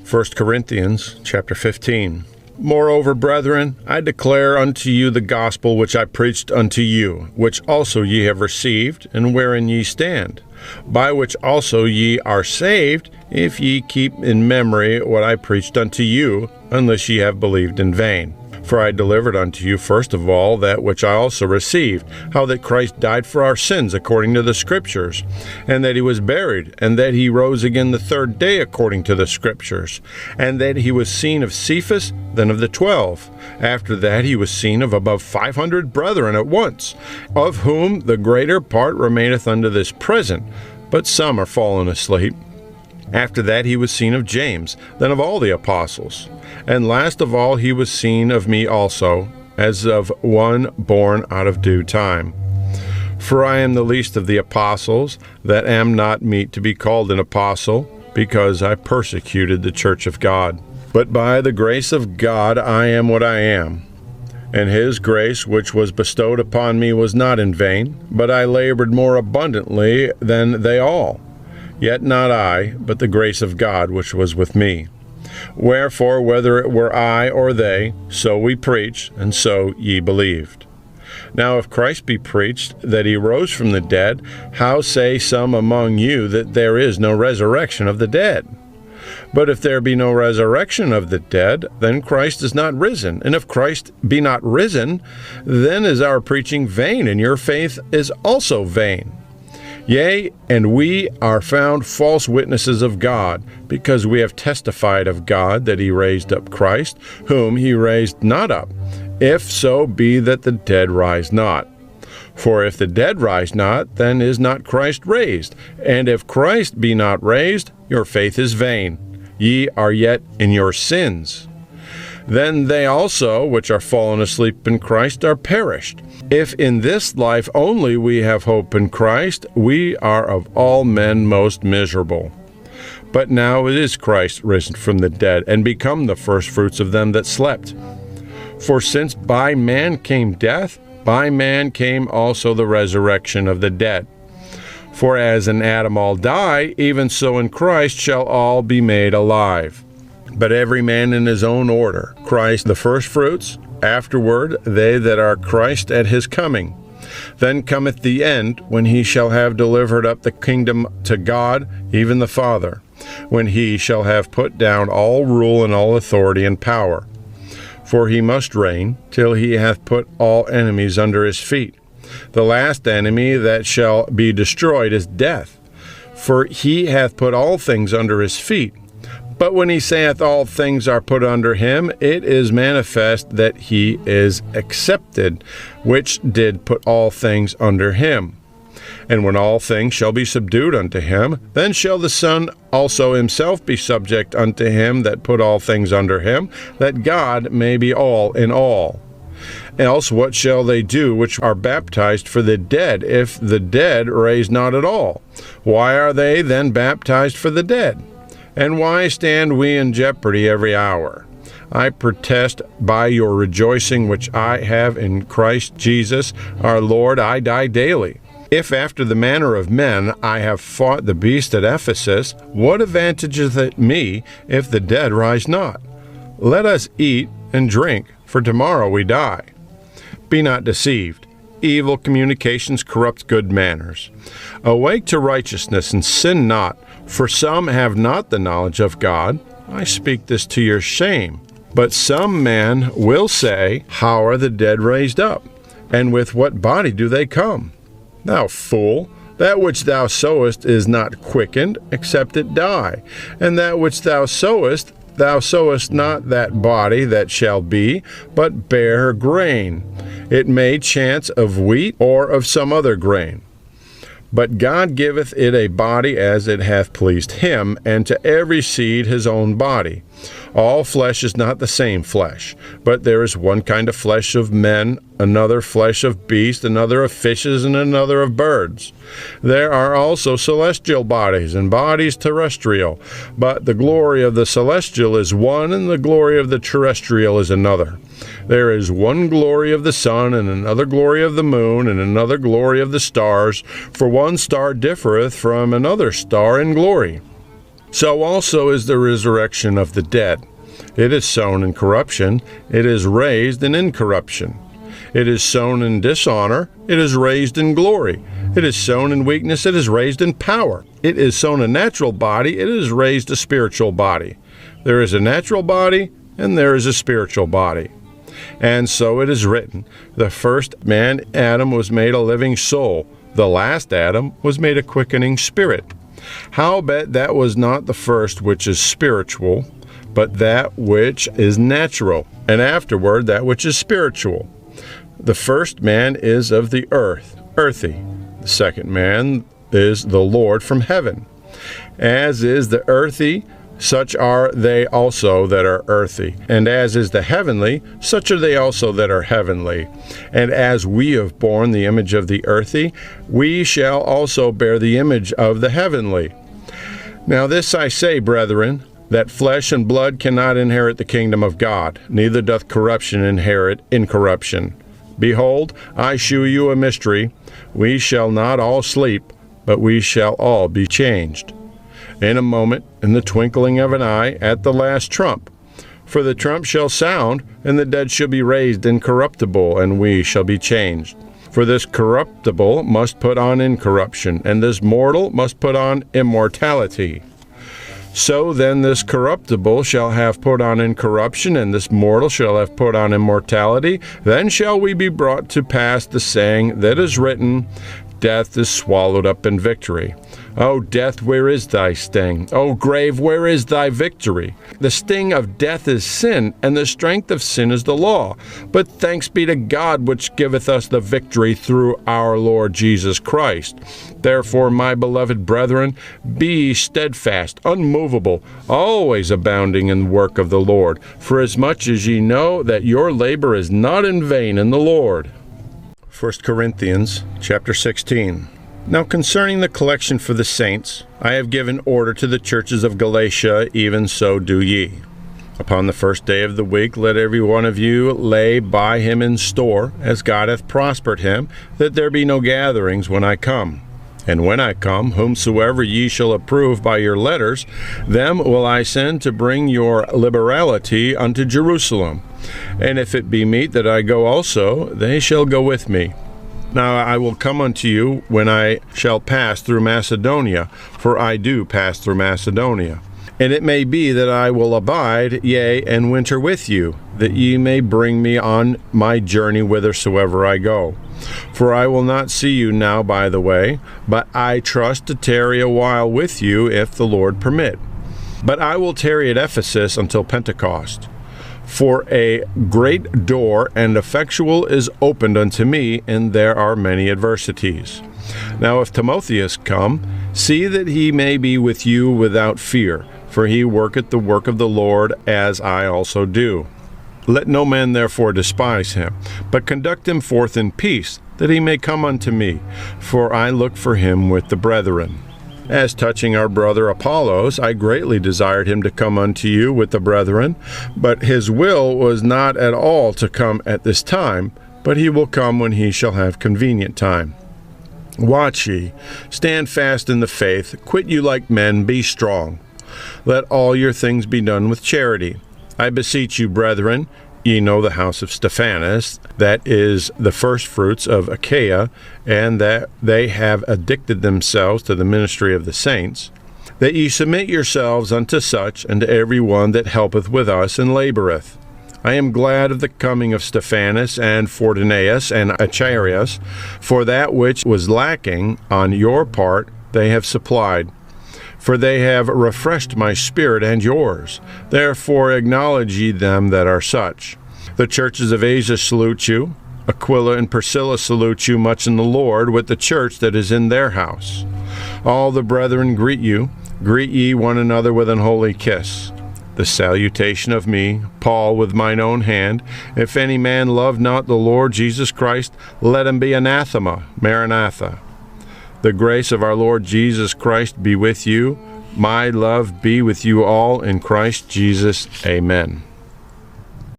1 Corinthians chapter 15. Moreover, brethren, I declare unto you the gospel which I preached unto you, which also ye have received, and wherein ye stand, by which also ye are saved, if ye keep in memory what I preached unto you, unless ye have believed in vain. For I delivered unto you first of all that which I also received, how that Christ died for our sins according to the Scriptures, and that he was buried, and that he rose again the third day according to the Scriptures, and that he was seen of Cephas, then of the 12. After that he was seen of above 500 brethren at once, of whom the greater part remaineth unto this present, but some are fallen asleep. After that he was seen of James, then of all the apostles. And last of all he was seen of me also, as of one born out of due time. For I am the least of the apostles, that am not meet to be called an apostle, because I persecuted the church of God. But by the grace of God I am what I am. And his grace which was bestowed upon me was not in vain, but I labored more abundantly than they all. Yet not I, but the grace of God which was with me. Wherefore, whether it were I or they, so we preached, and so ye believed. Now if Christ be preached that he rose from the dead, how say some among you that there is no resurrection of the dead? But if there be no resurrection of the dead, then Christ is not risen. And if Christ be not risen, then is our preaching vain, and your faith is also vain. Yea, and we are found false witnesses of God, because we have testified of God that he raised up Christ, whom he raised not up, if so be that the dead rise not. For if the dead rise not, then is not Christ raised. And if Christ be not raised, your faith is vain. Ye are yet in your sins. Then they also, which are fallen asleep in Christ, are perished. If in this life only we have hope in Christ, we are of all men most miserable. But now it is Christ risen from the dead, and become the firstfruits of them that slept. For since by man came death, by man came also the resurrection of the dead. For as in Adam all die, even so in Christ shall all be made alive. But every man in his own order, Christ the firstfruits, afterward they that are Christ at his coming. Then cometh the end, when he shall have delivered up the kingdom to God, even the Father, when he shall have put down all rule and all authority and power. For he must reign, till he hath put all enemies under his feet. The last enemy that shall be destroyed is death, for he hath put all things under his feet. But when he saith all things are put under him, it is manifest that he is accepted, which did put all things under him. And when all things shall be subdued unto him, then shall the Son also himself be subject unto him that put all things under him, that God may be all in all. Else what shall they do which are baptized for the dead, if the dead raise not at all? Why are they then baptized for the dead? And why stand we in jeopardy every hour? I protest by your rejoicing which I have in Christ Jesus our Lord, I die daily. If after the manner of men I have fought the beast at Ephesus, what advantageth it me if the dead rise not? Let us eat and drink, for tomorrow we die. Be not deceived. Evil communications corrupt good manners. Awake to righteousness and sin not, for some have not the knowledge of God. I speak this to your shame. But some man will say, how are the dead raised up? And with what body do they come? Thou fool, that which thou sowest is not quickened, except it die. And that which thou sowest not that body that shall be, but bare grain. It may chance of wheat or of some other grain. But God giveth it a body as it hath pleased him, and to every seed his own body. All flesh is not the same flesh, but there is one kind of flesh of men, another flesh of beasts, another of fishes, and another of birds. There are also celestial bodies, and bodies terrestrial, but the glory of the celestial is one, and the glory of the terrestrial is another. There is one glory of the sun, and another glory of the moon, and another glory of the stars, for one star differeth from another star in glory. So also is the resurrection of the dead. It is sown in corruption, it is raised in incorruption. It is sown in dishonor, it is raised in glory. It is sown in weakness, it is raised in power. It is sown a natural body, it is raised a spiritual body. There is a natural body, and there is a spiritual body. And so it is written, the first man, Adam, was made a living soul. The last Adam was made a quickening spirit. Howbeit that was not the first which is spiritual, but that which is natural, and afterward that which is spiritual. The first man is of the earth, earthy. The second man is the Lord from heaven. As is the earthy, such are they also that are earthy. And as is the heavenly, such are they also that are heavenly. And as we have borne the image of the earthy, we shall also bear the image of the heavenly. Now this I say, brethren, that flesh and blood cannot inherit the kingdom of God, neither doth corruption inherit incorruption. Behold, I shew you a mystery. We shall not all sleep, but we shall all be changed. In a moment, in the twinkling of an eye, at the last trump. For the trump shall sound, and the dead shall be raised incorruptible, and we shall be changed. For this corruptible must put on incorruption, and this mortal must put on immortality. So then this corruptible shall have put on incorruption, and this mortal shall have put on immortality. Then shall we be brought to pass the saying that is written, Death is swallowed up in victory. O death, where is thy sting? O grave, where is thy victory? The sting of death is sin, and the strength of sin is the law. But thanks be to God, which giveth us the victory through our Lord Jesus Christ. Therefore, my beloved brethren, be ye steadfast, unmovable, always abounding in the work of the Lord, forasmuch as ye know that your labor is not in vain in the Lord. 1 Corinthians chapter 16. Now concerning the collection for the saints, I have given order to the churches of Galatia, even so do ye. Upon the first day of the week let every one of you lay by him in store, as God hath prospered him, that there be no gatherings when I come. And when I come, whomsoever ye shall approve by your letters, them will I send to bring your liberality unto Jerusalem. And if it be meet that I go also, they shall go with me. Now I will come unto you when I shall pass through Macedonia, for I do pass through Macedonia. And it may be that I will abide, yea, and winter with you, that ye may bring me on my journey whithersoever I go. For I will not see you now by the way, but I trust to tarry a while with you, if the Lord permit. But I will tarry at Ephesus until Pentecost. For a great door and effectual is opened unto me, and there are many adversities. Now if Timotheus come, see that he may be with you without fear, for he worketh the work of the Lord, as I also do. Let no man therefore despise him, but conduct him forth in peace, that he may come unto me, for I look for him with the brethren. As touching our brother Apollos, I greatly desired him to come unto you with the brethren, but his will was not at all to come at this time, but he will come when he shall have convenient time. Watch ye, stand fast in the faith, quit you like men, be strong. Let all your things be done with charity. I beseech you, brethren, ye know the house of Stephanas, that is the firstfruits of Achaia, and that they have addicted themselves to the ministry of the saints, that ye submit yourselves unto such, and to every one that helpeth with us and laboureth. I am glad of the coming of Stephanas and Fortunatus and Acharias, for that which was lacking on your part they have supplied. For they have refreshed my spirit and yours. Therefore acknowledge ye them that are such. The churches of Asia salute you. Aquila and Priscilla salute you much in the Lord, with the church that is in their house. All the brethren greet you. Greet ye one another with an holy kiss. The salutation of me, Paul, with mine own hand. If any man love not the Lord Jesus Christ, let him be anathema. Maranatha. The grace of our Lord Jesus Christ be with you. My love be with you all in Christ Jesus. Amen.